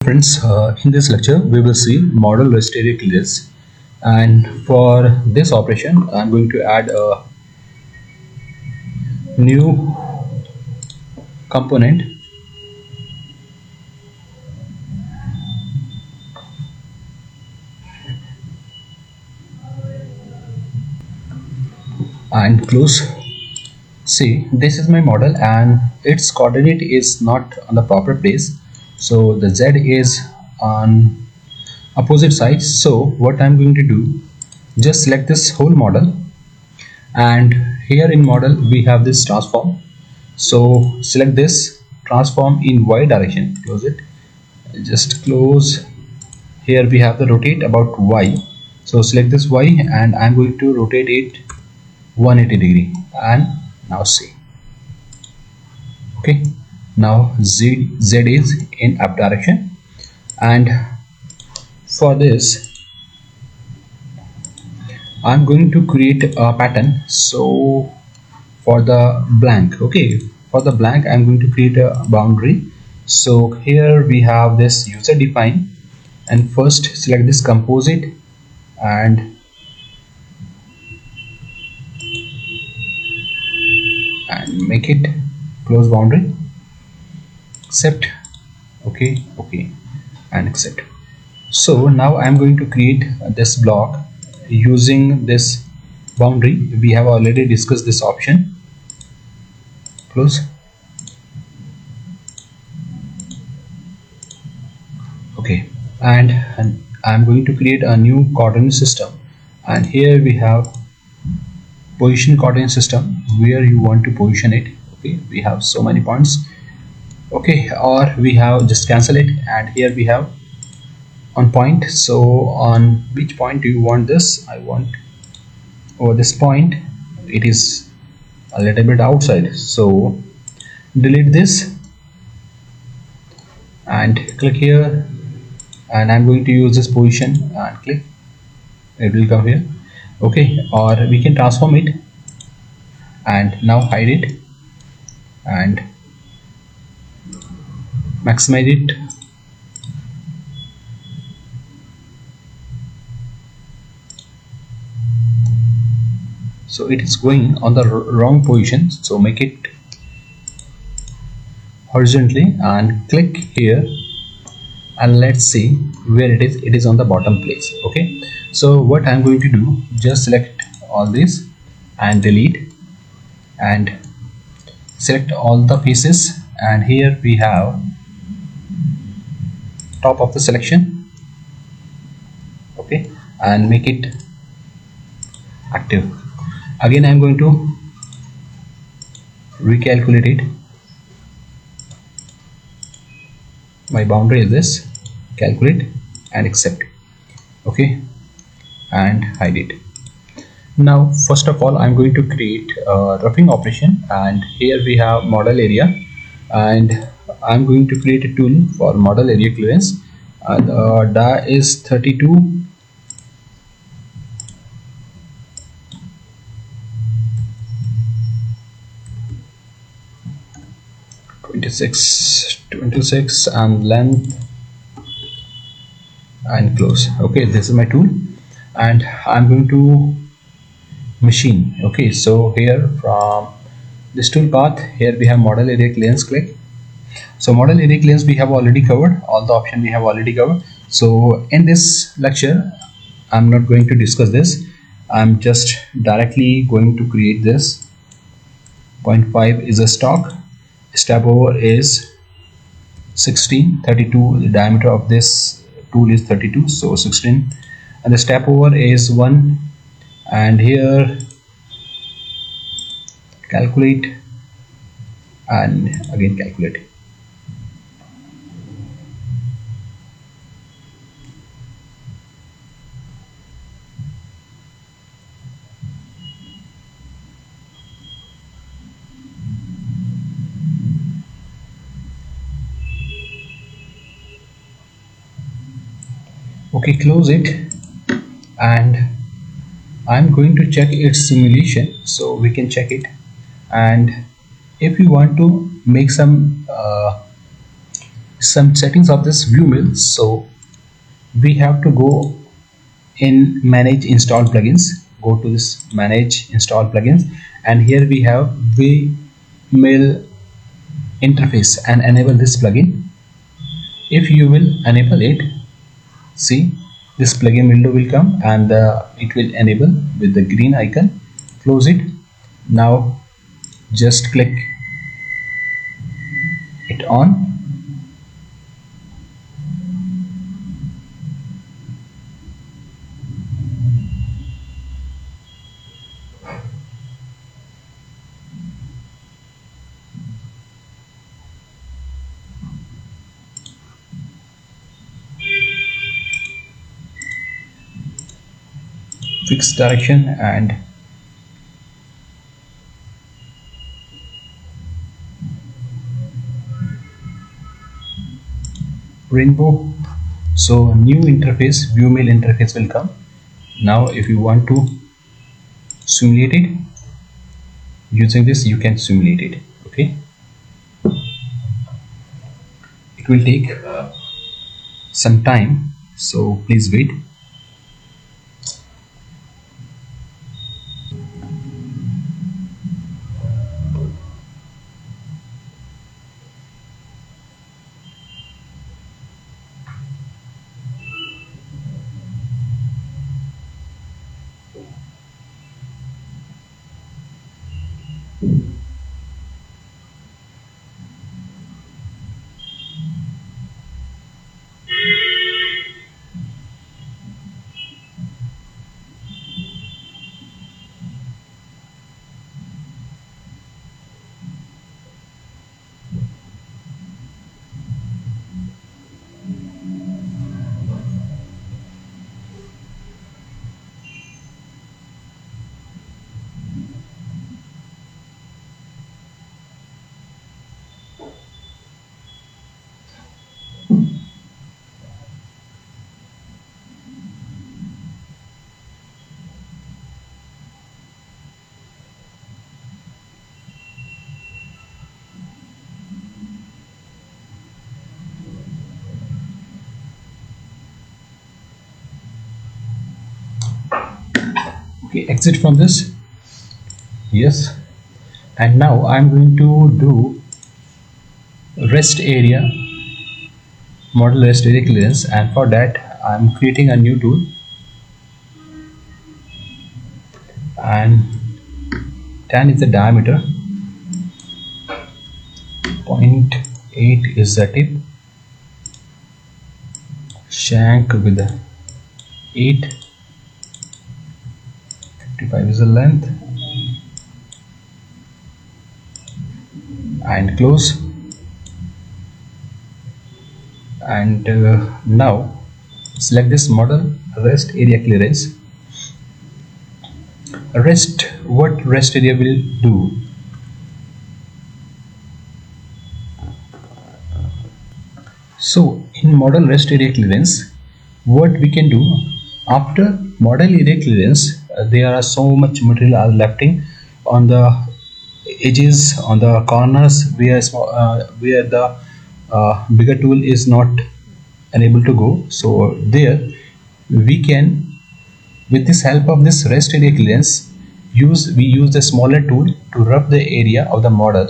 Friends, in this lecture we will see model rest area clearance, and for this operation I'm going to add a new component and close. See, this is my model and its coordinate is not on the proper place, so the Z is on opposite sides. So what I'm going to do, just select this whole model, and here in model we have this transform. So select this transform in Y direction, close it, just close. Here we have the rotate about Y, so select this Y and I'm going to rotate it 180 degree, and now see. Okay, now Z is in up direction, and for this I'm going to create a pattern. So for the blank, okay, for the blank I'm going to create a boundary. So here we have this user define, and first select this composite and make it close boundary, accept, okay, and accept. So now I'm going to create this block using this boundary. We have already discussed this option, close, okay, and I'm going to create a new coordinate system, and here we have position coordinate system where you want to position it. Okay, we have so many points, okay, or we have just cancel it, and here we have on point. So on which point do you want this? I want over this point. It is a little bit outside, so delete this and click here, and I'm going to use this position and click, it will come here. Okay, or we can transform it and now hide it and maximize it. So it is going on the wrong position, so make it horizontally and click here, and let's see where it is. It is on the bottom place. Okay, so what I'm going to do, just select all this and delete and select all the pieces, and here we have top of the selection, okay, and make it active. Again I'm going to recalculate it. My boundary is this, calculate and accept, okay, and hide it. Now first of all I'm going to create a roughing operation, and here we have model area, and I'm going to create a tool for model area clearance. The die is 32, 26 and length and close. Okay, this is my tool, and I'm going to machine. Okay, so here from this tool path, here we have model area clearance, click. So model area clearance we have already covered, all the options we have already covered. So in this lecture I'm not going to discuss this, I'm just directly going to create this. 0.5 is a stock, Stepover is 16, 32, the diameter of this tool is 32, so 16, and the Stepover is 1, and here calculate and again calculate. Okay, close it, and I'm going to check its simulation, so we can check it. And if you want to make some some settings of this view mill. So we have to go in manage install plugins, go to this manage install plugins, and here we have vmill interface, and enable this plugin. If you will enable it, see this plugin window will come, and it will enable with the green icon. Close it. Now just click it on. Fix direction and rainbow. So new interface, view mill interface will come. Now if you want to simulate it using this, you can simulate it. Okay, it will take some time, so please wait. Okay, exit from this. Yes, and now I'm going to do rest area, model rest area clearance, and for that I'm creating a new tool, and 10 is the diameter, 0.8 is the tip, shank with the 8, 55 is the length, and close. And now select this model rest area clearance. What rest area will do? So in model rest area clearance, what we can do after model area clearance, there are so much material are lefting on the edges, on the corners where the bigger tool is not unable to go. So there we can, with this help of this rest area clearance, we use the smaller tool to rub the area of the model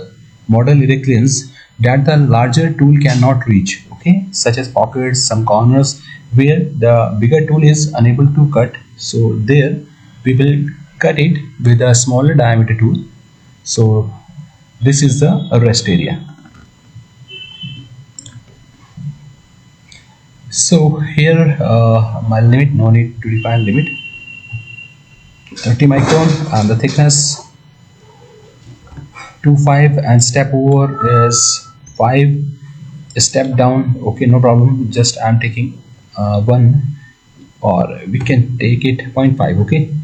area clearance that the larger tool cannot reach. Okay, such as pockets, some corners where the bigger tool is unable to cut. So there we will cut it with a smaller diameter tool. So this is the rest area. So here my limit, no need to define limit, 30 micron, and the thickness 2.5, and step over is 5, step down, okay, no problem, just I'm taking 1, or we can take it 0.5. okay,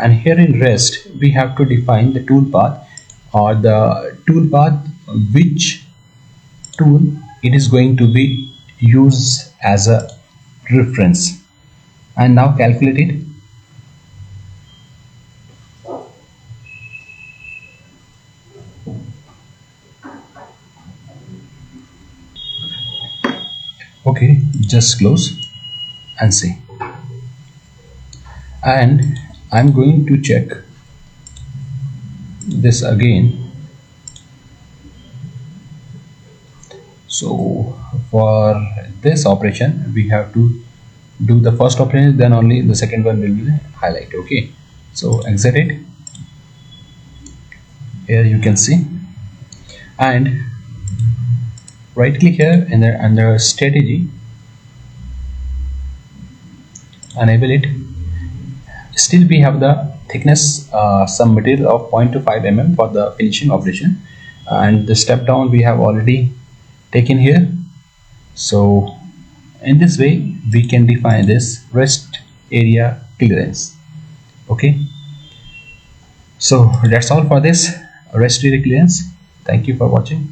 and here in rest we have to define the toolpath, or the toolpath which tool it is going to be used as a reference, and now calculate it. just close and see. And I'm going to check this again. So for this operation we have to do the first operation, then only the second one will be highlighted. Okay, so exit it. Here you can see, and right click here and then under strategy, enable it. Still we have the thickness, some material of 0.25 mm for the finishing operation, and the step down we have already taken here. So in this way we can define this rest area clearance. Okay, so that's all for this rest area clearance. Thank you for watching.